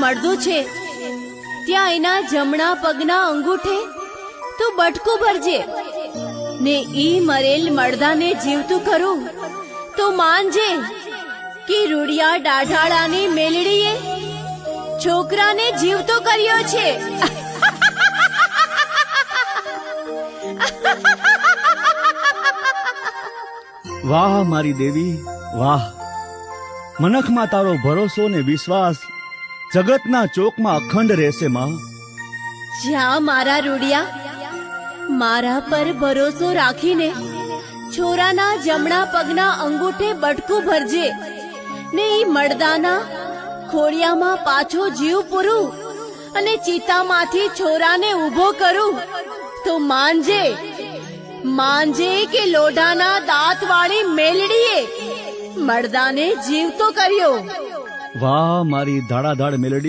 મળદું છે ત્યાં એના જમણા પગના અંગૂઠે તું બટકું ભરજે ને ઈ મરેલ મળદાને જીવતું કરું તો માનજે કે રૂડિયા દાઢાળાની મેલડીએ છોકરાને જીવતો કર્યો છે. વાહ મારી દેવી વાહ. મનખમાં તારો ભરોસો ને વિશ્વાસ જગતના ચોકમાં અખંડ રહેશે માં. જ્યાં મારા રૂડિયા મારા પર ભરોસો રાખીને છોરાના જમણા પગના અંગૂઠે બટકું ભરજે ને ઈ મળદાના ખોડિયામાં પાછો જીવ પૂરું અને ચિતામાંથી છોરાને ઊભો કરું તો માનજે કે લોઢાના દાંત વાળી મેલડીએ મળદાને જીવતો કર્યો. વાહ મારી ધાડાધાડ મેલડી.